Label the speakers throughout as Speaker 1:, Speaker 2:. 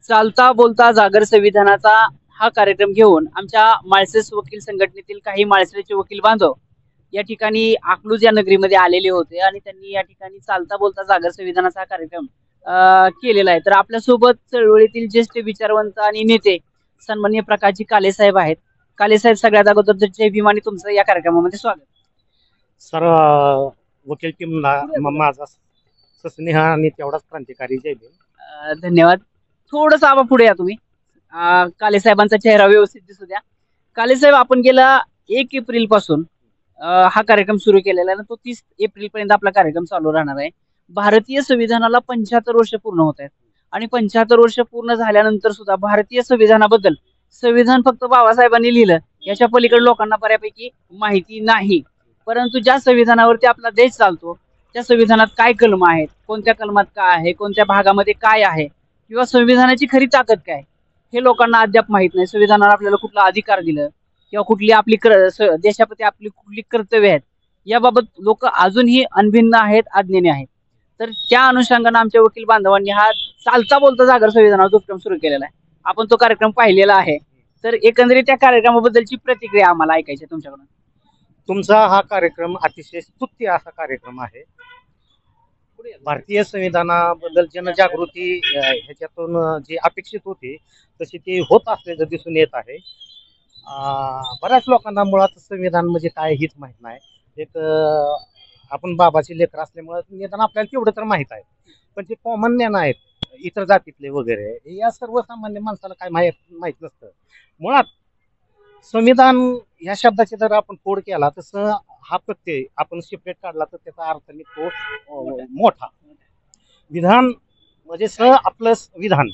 Speaker 1: चालता बोलता जागर संविधानाचा हा कार्यक्रम घेऊन आमच्या माळसेस वकील संघटनेतील काही माळसेचे वकील बांधव या ठिकाणी अकलूज या नगरीमध्ये आलेले होते आणि त्यांनी या ठिकाणी चालता बोलता जागर संविधानाचा हा कार्यक्रम केलेला आहे. तर आपल्यासोबत चळवळीतील ज्येष्ठ विचारवंत आणि नेते सन्माननीय प्रकाशजी काले साहेब आहेत. काले साहेब, सगळ्यात अगोदर जय भीम आणि तुमचं या कार्यक्रमामध्ये स्वागत.
Speaker 2: सर्व वकील टीमला माझा स्नेह आणि तेवढाच क्रांतिकारी जय भीम.
Speaker 1: धन्यवाद. थोडस आबा पुढे या तुम्ही. काले साहेबांचा चेहरा व्यवस्थित दिसू द्या. काले साहेब, आपण गेला 1 एप्रिल पासून हा कार्यक्रम सुरू केलेला आहे. तो 30 एप्रिल पर्यंत आपला कार्यक्रम चालू राहणार आहे. भारतीय संविधानाला 75 वर्ष पूर्ण होत आहेत आणि 75 वर्ष पूर्ण झाल्यानंतर सुद्धा भारतीय संविधानाबद्दल संविधान फक्त बाबासाहेबांनी लिहिलं याच्या पलीकडे लोकांना बऱ्यापैकी माहिती नाही. परंतु ज्या संविधानावरती आपला देश चालतो त्या संविधानात काय कलम आहेत, कोणत्या कलमात काय आहे, कोणत्या भागामध्ये काय आहे, किंवा संविधानाची खरी ताकद काय, हे लोकांना अद्याप माहित नाही. संविधानाने आपल्याला कुठला अधिकार दिलं किंवा कुठली आपली देशाप्रती आपली कुठली कर्तव्य आहेत याबाबत लोक अजूनही अनभिन्न आहेत, अज्ञानी आहेत. तर त्या अनुषंगाने आमच्या वकील बांधवांनी हा चालता बोलता जागर संविधानाचा उपक्रम सुरू केलेला आहे. आपण तो कार्यक्रम पाहिलेला आहे. तर एकंदरीत त्या कार्यक्रमाबद्दलची प्रतिक्रिया आम्हाला ऐकायची आहे तुमच्याकडून.
Speaker 2: तुमचा हा कार्यक्रम अतिशय स्तुत्य असा कार्यक्रम आहे. भारतीय संविधानाबद्दल जनजागृती ह्याच्यातून जी अपेक्षित होती तशी ती होत असल्याचं दिसून येत आहे. बऱ्याच लोकांना मुळात संविधान म्हणजे काय हेच माहित नाही. एक आपण बाबाची लेकर असल्यामुळे निदान आपल्याला तेवढं तर माहित आहे, पण जे कॉमन ज्ञान आहेत इतर जातीतले वगैरे या सर्वसामान्य माणसाला काय माहित नसतं. मुळात संविधान ह्या शब्दाचे जर आपण कोड केला तसं हा प्रत्यय आपण सेपरेट काढला तर त्याचा अर्थ निघतो मोठा. विधान म्हणजे आपलं विधान.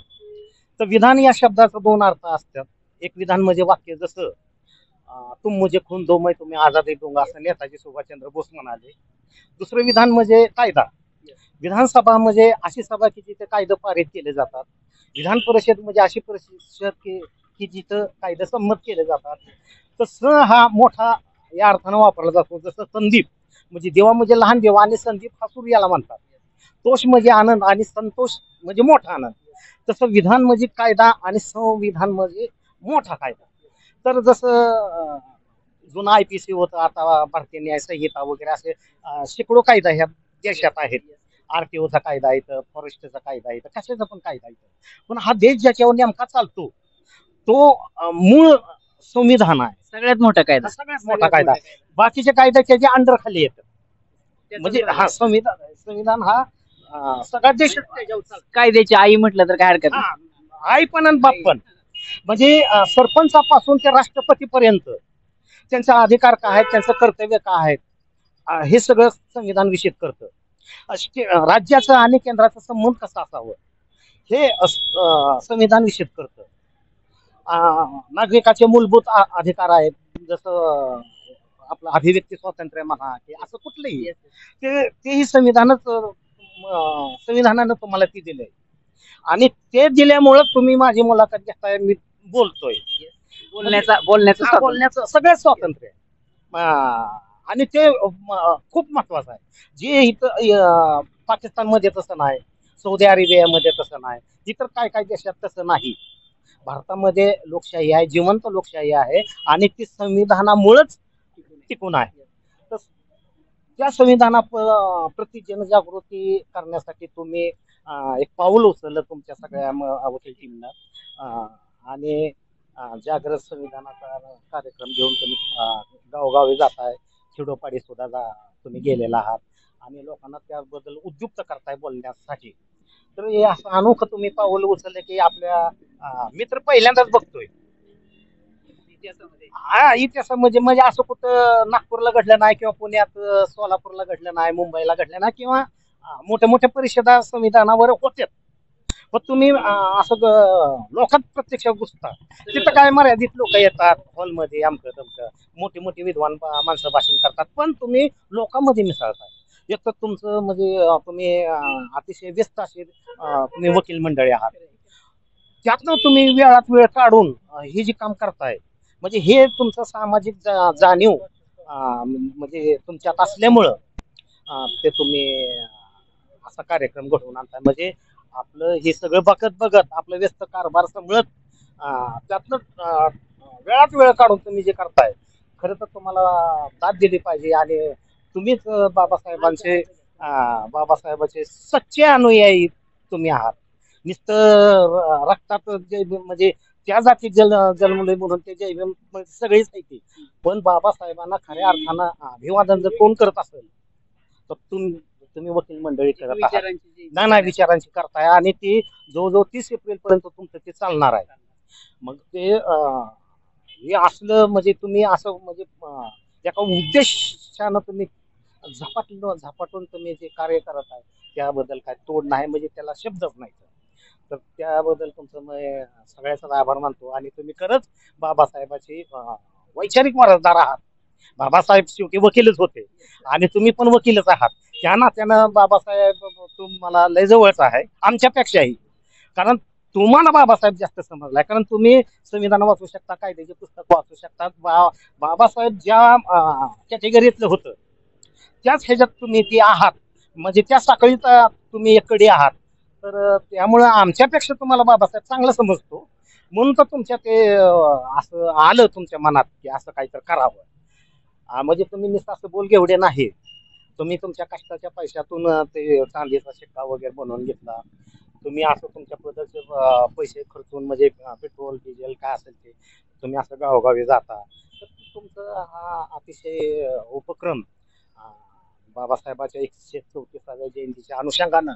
Speaker 2: तर विधान या शब्दाचा 2 अर्थ असतात. एक विधान म्हणजे वाक्य, जसं तुम मुझे खून दो मैं तुम्हें आजादी दूंगा असं नेताजी सुभाषचंद्र बोस म्हणाले. दुसरं विधान म्हणजे कायदा. विधानसभा म्हणजे अशी सभा की जिथे कायदे पारित केले जातात. विधान परिषद म्हणजे अशी परिषद की जिथं कायदे संमत केले जातात. तर हा मोठा या अर्थानं वापरला जातो. जसं संदीप म्हणजे देवा म्हणजे लहान देवा आणि संदीप हा सूर्याला म्हणतात. तोष म्हणजे आनंद आणि संतोष म्हणजे मोठा आनंद. तसं विधान म्हणजे कायदा आणि संविधान म्हणजे मोठा कायदा. तर जसं जुना IPC होतं, आता भारतीय न्याय संहिता वगैरे असे शेकडो कायदा ह्या देशात आहेत. RTOचा कायदा आहे, फॉरेस्टचा कायदा आहे, कशाचा पण कायदा आहे. पण हा देश ज्याच्यावर नेमका चालतो तो मूळ संविधान आहे.
Speaker 1: सगळ्यात मोठा कायदा,
Speaker 2: सगळ्यात मोठा कायदा. बाकीचे कायदे त्याच्या अंडर खाली येतात. म्हणजे हा संविधान हा सगळ्या देशात
Speaker 1: कायद्याची आई म्हटलं तर काय हरकत नाही.
Speaker 2: आई पण आणि बाप पण. म्हणजे सरपंचापासून ते राष्ट्रपतीपर्यंत त्यांचा अधिकार काय आहेत, त्यांचं कर्तव्य काय आहेत, हे सगळं संविधान निश्चित करतं. राज्याचं आणि केंद्राचा संबंध कसा असावं हे संविधान निश्चित करतं. नागरिकाचे मूलभूत अधिकार आहेत, जसं आपलं अभिव्यक्ती स्वातंत्र्य म्हणा की असं कुठलंही तेही संविधानानं तुम्हाला ती दिलंय. आणि ते दिल्यामुळं तुम्ही माझी मुलाखत घेताय, मी बोलतोय. बोलण्याचं सगळ्यात स्वातंत्र्य. आणि ते खूप महत्वाचं आहे. जे इथं पाकिस्तानमध्ये तसं नाही, सौदी अरेबियामध्ये तसं नाही, इतर काय देशात तसं नाही. भारतामध्ये लोकशाही आहे, जिवंत लोकशाही आहे आणि ती संविधानामुळेच टिकून आहे. तर त्या संविधाना प्रति जनजागृती करण्यासाठी तुम्ही एक पाऊल उचललं तुमच्या सगळ्या वकील टीमनं. आणि जागृत संविधानाचा कार्यक्रम घेऊन तुम्ही गावोगावी जाताय, खेडोपाडी सुद्धा तुम्ही गेलेला आहात आणि लोकांना त्याबद्दल उद्युक्त करताय बोलण्यासाठी. तर हे असं अनोखं तुम्ही पाऊल उचलले की आपल्या मित्र पहिल्यांदाच बघतोय इतिहासामध्ये. म्हणजे असं कुठं नागपूरला घडलं नाही किंवा पुण्यात सोलापूरला घडलं नाही, मुंबईला घडलं नाही किंवा मोठ्या मोठ्या परिषदा संविधानावर होत्यात. पण तुम्ही असं लोकात प्रत्यक्ष घुसता. तिथं काय मर्यादित लोक येतात हॉलमध्ये, आमचं तमकं मोठी मोठी विद्वान माणसं भाषण करतात, पण तुम्ही लोकांमध्ये मिसळताय. एक तर तुमचं म्हणजे तुम्ही अतिशय व्यस्त असे तुम्ही वकील मंडळी आहात. त्यातनं तुम्ही वेळात वेळ काढून हे जे काम करताय, म्हणजे हे तुमचं सामाजिक जाणीव म्हणजे तुमच्यात असल्यामुळं ते तुम्ही असा कार्यक्रम घडवून आणताय. म्हणजे आपलं हे सगळं बघत बघत आपलं व्यस्त कारभार सांभाळत त्यातनं वेळात वेळ काढून तुम्ही जे करताय खरं तर तुम्हाला दाद दिली पाहिजे. आणि तुम्हीच बाबासाहेबांचे बाबासाहेबांचे सच्चे अनुयायी तुम्ही आहात. नुसतं रक्तात जे म्हणजे त्या जातीत जन्मले म्हणून ते जय सगळीच आहे ती. पण बाबासाहेबांना खऱ्या अर्थानं अभिवादन जर कोण करत असेल तर तुम्ही वकील मंडळी करत आहात.
Speaker 1: विचारांची जी-
Speaker 2: नाना विचारांची करताय आणि ती जवळजवळ 30 एप्रिल पर्यंत तुमचं ते चालणार आहे. मग ते हे असलं म्हणजे तुम्ही असं म्हणजे एका उद्देशानं तुम्ही झपाटून तुम्ही जे कार्य करत आहे त्याबद्दल काय तोड नाही म्हणजे त्याला शब्दच नाही. तर त्याबद्दल तुमचं मी सगळ्याचा आभार मानतो. आणि तुम्ही खरंच बाबासाहेबाचे वैचारिक वारसदार आहात. बाबासाहेब शेवटी वकीलच होते आणि तुम्ही पण वकीलच आहात. त्या नात्यानं बाबासाहेब तुम्हाला लय जवळच आहे आमच्यापेक्षाही. कारण तुम्हाला बाबासाहेब जास्त समजलाय. कारण तुम्ही संविधान वाचू शकता, कायद्याचे पुस्तक वाचू शकता. बाबासाहेब ज्या कॅटेगरीतलं होतं त्याच ह्याच्यात तुम्ही ते आहात. म्हणजे त्या साखळीत तुम्ही एककडे आहात. तर त्यामुळं आमच्यापेक्षा तुम्हाला बाबासाहेब चांगलं समजतो. म्हणून तर तुमच्या ते असं आलं तुमच्या मनात की असं काहीतरी करावं. म्हणजे तुम्ही नुसतं असं बोल घेवडे नाही. तुम्ही तुमच्या कष्टाच्या पैशातून ते चांदीचा शिक्का वगैरे बनवून घेतला. तुम्ही असं तुमच्या पद्धतीचे पैसे खर्चून म्हणजे पेट्रोल डिझेल काय असेल ते तुम्ही असं गावोगावी जाता. तर तुमचा हा अतिशय उपक्रम बाबासाहेबाच्या 134व्या जयंतीच्या अनुषंगानं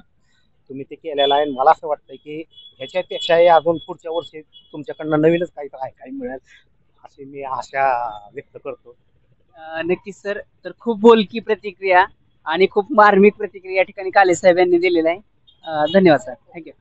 Speaker 2: तुम्ही ते केलेलं आहे. मला असं वाटतं की ह्याच्यापेक्षाही अजून पुढच्या वर्षी तुमच्याकडनं नवीनच काहीतरी ऐकायला मिळेल अशी मी आशा व्यक्त करतो.
Speaker 1: नक्कीच सर. तर खूप बोलकी प्रतिक्रिया आणि खूप मार्मिक प्रतिक्रिया या ठिकाणी काले साहेब यांनी दिलेल्या आहे. धन्यवाद सर. थँक्यू.